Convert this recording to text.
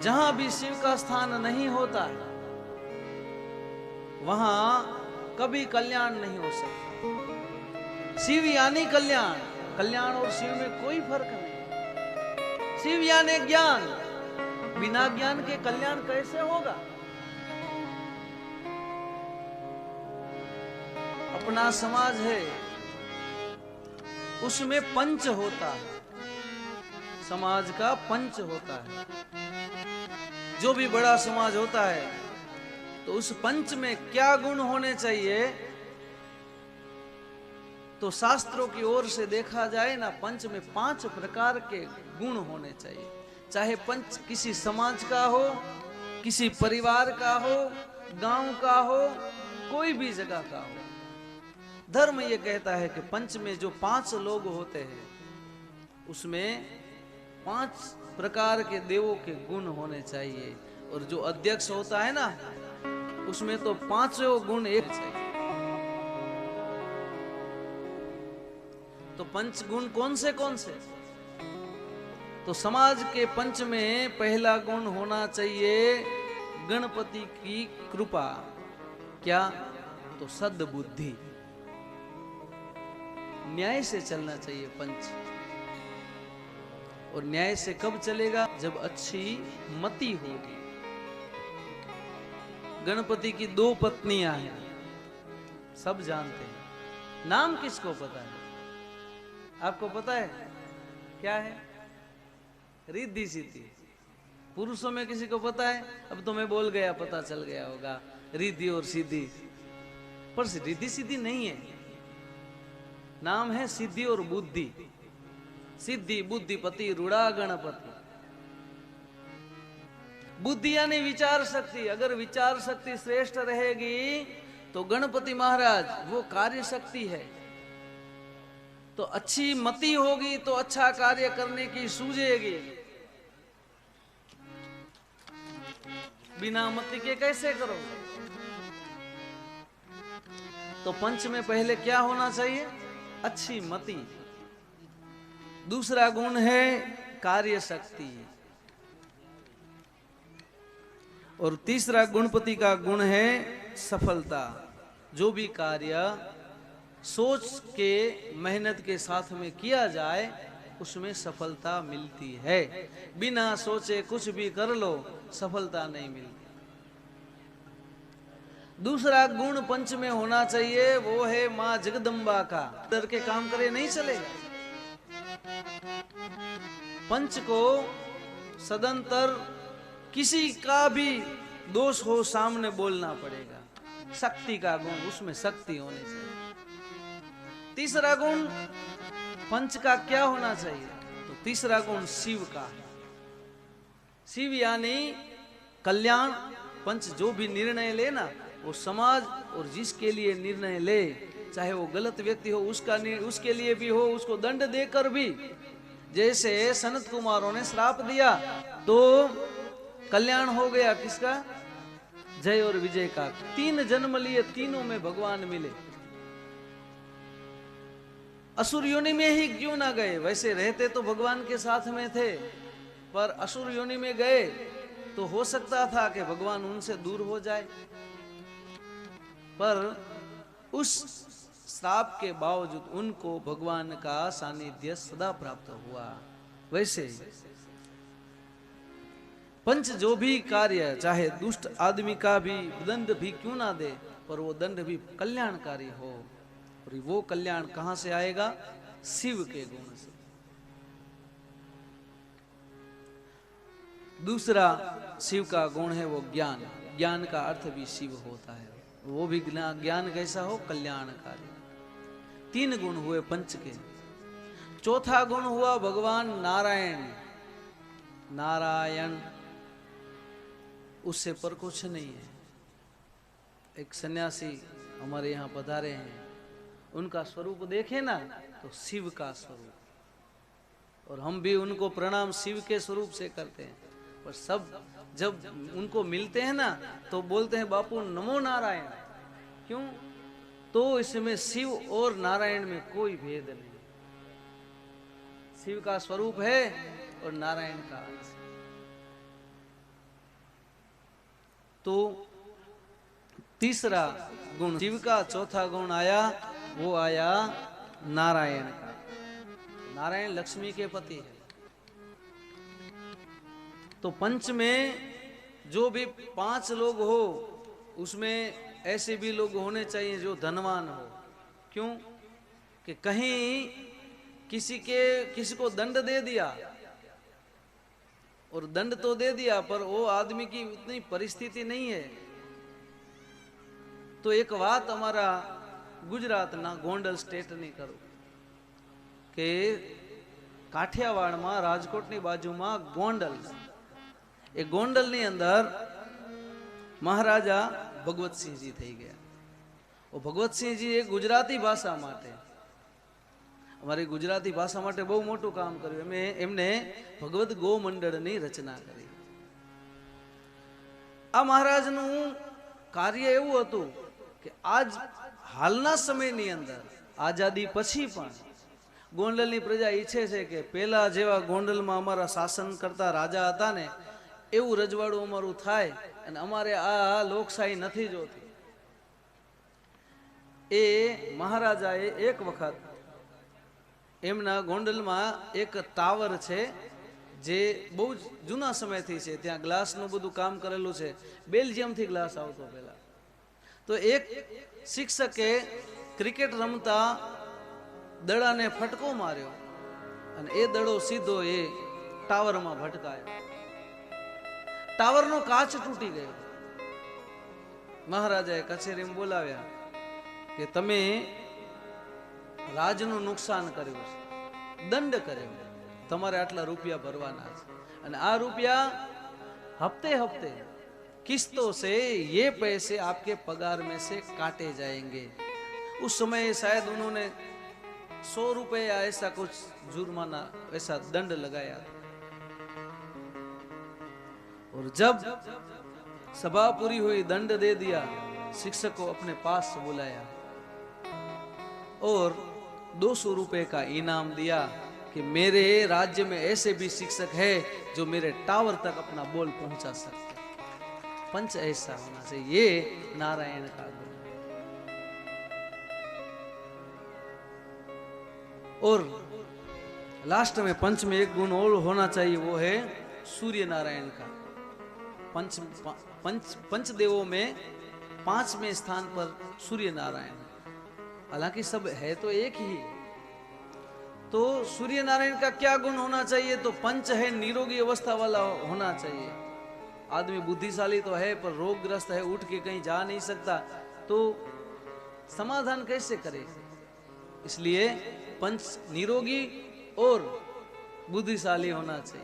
जहां भी शिव का स्थान नहीं होता है वहां कभी कल्याण नहीं हो सकता। शिव यानी कल्याण, कल्याण और शिव में कोई फर्क नहीं। शिव यानी ज्ञान, बिना ज्ञान के कल्याण कैसे होगा? अपना समाज है, उसमें पंच होता है, समाज का पंच होता है। जो भी बड़ा समाज होता है तो उस पंच में क्या गुण होने चाहिए? तो शास्त्रों की ओर से देखा जाए ना, पंच में 5 प्रकार के गुण होने चाहिए। चाहे पंच किसी समाज का हो, किसी परिवार का हो, गांव का हो, कोई भी जगह का हो। धर्म ये कहता है कि पंच में जो 5 लोग होते हैं उसमें 5 प्रकार के देवों के गुण होने चाहिए। और जो अध्यक्ष होता है ना, उसमें तो 5 गुण एक चाहिए। तो पंच गुण कौन से? तो समाज के पंच में पहला गुण होना चाहिए गणपति की कृपा। क्या? तो सद्बुद्धि, न्याय से चलना चाहिए पंच। और न्याय से कब चलेगा? जब अच्छी मति होगी। गणपति की 2 पत्नियां हैं, सब जानते हैं। नाम किसको पता है? आपको पता है क्या है? रिद्धि सिद्धि। पुरुषों में किसी को पता है? अब तो मैं बोल गया, पता चल गया होगा रिद्धि और सिद्धि, पर रिद्धि सिद्धि नहीं है। नाम है सिद्धि और बुद्धि। सिद्धि बुद्धिपति रूढ़ा गणपति। बुद्धि यानी विचार शक्ति। अगर विचार शक्ति श्रेष्ठ रहेगी तो गणपति महाराज वो कार्य शक्ति है। तो अच्छी मति होगी तो अच्छा कार्य करने की सूझेगी। बिना मति के कैसे करोगे? तो पंच में पहले क्या होना चाहिए? अच्छी मति। दूसरा गुण है कार्य शक्ति। और तीसरा गणपति का गुण है सफलता। जो भी कार्य सोच के मेहनत के साथ में किया जाए उसमें सफलता मिलती है। बिना सोचे कुछ भी कर लो, सफलता नहीं मिलती। दूसरा गुण पंच में होना चाहिए, वो है मां जगदम्बा का। डर के काम करे नहीं चलेगा। पंच को सदंतर किसी का भी दोष हो सामने बोलना पड़ेगा। शक्ति का गुण, उसमें शक्ति होनी चाहिए। तीसरा गुण पंच का क्या होना चाहिए? तो तीसरा गुण शिव का है। शिव यानी कल्याण। पंच जो भी निर्णय ले ना, वो समाज और जिसके लिए निर्णय ले, चाहे वो गलत व्यक्ति हो उसके लिए भी हो, उसको दंड देकर भी। जैसे सनत कुमारों ने श्राप दिया तो कल्याण हो गया किसका? जय और विजय का। 3 जन्म लिए, तीनों में भगवान मिले। असुर योनि में ही क्यों ना गए? वैसे रहते तो भगवान के साथ में थे, पर असुर योनि में गए तो हो सकता था कि भगवान उनसे दूर हो जाए। पर उस श्राप के बावजूद उनको भगवान का सानिध्य सदा प्राप्त हुआ। वैसे पंच जो भी कार्य, चाहे दुष्ट आदमी का भी दंड भी क्यों ना दे, पर वो दंड भी कल्याणकारी हो। और वो कल्याण कहां से आएगा? शिव के गुण से। दूसरा शिव का गुण है वो ज्ञान। ज्ञान का अर्थ भी शिव होता है। वो भी ज्ञान कैसा हो? कल्याणकारी। 3 गुण हुए पंच के। चौथा गुण हुआ भगवान नारायण। नारायण, उससे पर कुछ नहीं है। एक सन्यासी हमारे यहाँ पधारे हैं, उनका स्वरूप देखे ना तो शिव का स्वरूप। और हम भी उनको प्रणाम शिव के स्वरूप से करते हैं। पर सब जब उनको मिलते हैं ना तो बोलते हैं बापू नमो नारायण। क्यों? तो इसमें शिव और नारायण में कोई भेद नहीं। शिव का स्वरूप है और नारायण का अंश। तो तीसरा गुण शिव का चौथा गुण आया, वो आया नारायण का। नारायण लक्ष्मी के पति है। तो पंच में जो भी 5 लोग हो, उसमें ऐसे भी लोग होने चाहिए जो धनवान हो। क्यों? कि कहीं किसी को दंड दे दिया, और दंड तो दे दिया पर वो आदमी की उतनी परिस्थिति नहीं है। तो एक बात हमारा गुजरात ना गोंडल स्टेट नहीं करो कि काठियावाड़ में राजकोट ની બાજુમાં ગોંડલ, એ ગોંડલ ની અંદર મહારાજા ભગવતસિંહજી થઈ ગયા। वो ભગવતસિંહજી એ ગુજરાતી ભાષા માટે, અમારી ગુજરાતી ભાષા માટે બહુ મોટું કામ કર્યું। એમને ભગવત ગો મંડળની રચના કરી। આ મહારાજનું કાર્ય એવું હતું કે આજ હાલના સમયની અંદર આઝાદી પછી પણ ગોંડલની પ્રજા ઈચ્છે છે કે પહેલા જેવા ગોંડલમાં અમારા શાસન કરતા રાજા હતા ને એવું રજવાડું અમારું થાય, અને અમારે આ લોકશાહી નથી જોતી। એ મહારાજાએ એક વખત એમના ગોંડલમાં એક ટાવર છે જે બહુ જૂના સમયથી છે, ત્યાં ગ્લાસનું બધું કામ કરેલું છે, બેલ્જિયમથી ગ્લાસ આવતો પહેલા। તો એક શિક્ષકે ક્રિકેટ રમતા દડાને ફટકો માર્યો અને એ દડો સીધો એ ટાવરમાં ભટકાયો। ટાવરનો કાચ તૂટી ગયો। મહારાજાએ કચેરીમાં બોલાવ્યા કે તમે રાજનું નુકસાન કર્યું છે, દંડ કર્યો, તમારે આટલા રૂપિયા ભરવાના છે, અને આ રૂપિયા हफ्ते हफ्ते किस्तों से ये पैसे आपके पगार में से काटे जाएंगे। उस समय शायद उन्होंने 100 रुपए या ऐसा कुछ जुर्माना, ऐसा दंड लगाया। और जब सभा पूरी हुई, दंड दे दिया, शिक्षक को अपने पास बुलाया और 200 रुपए का इनाम दिया कि मेरे राज्य में ऐसे भी शिक्षक है जो मेरे टावर तक अपना बोल पहुंचा सकते। पंच ऐसा होना चाहिए, ये नारायण का गुण। और लास्ट में पंच में एक गुण और होना चाहिए, वो है सूर्य नारायण का। पंच देवों में 5वें स्थान पर सूर्य नारायण। हालांकि सब है तो एक ही। तो सूर्य नारायण का क्या गुण होना चाहिए? तो पंच है, निरोगी अवस्था वाला होना चाहिए। आदमी बुद्धिशाली तो है पर रोगग्रस्त है, उठ के कहीं जा नहीं सकता, तो समाधान कैसे करे? इसलिए पंच निरोगी और बुद्धिशाली होना चाहिए।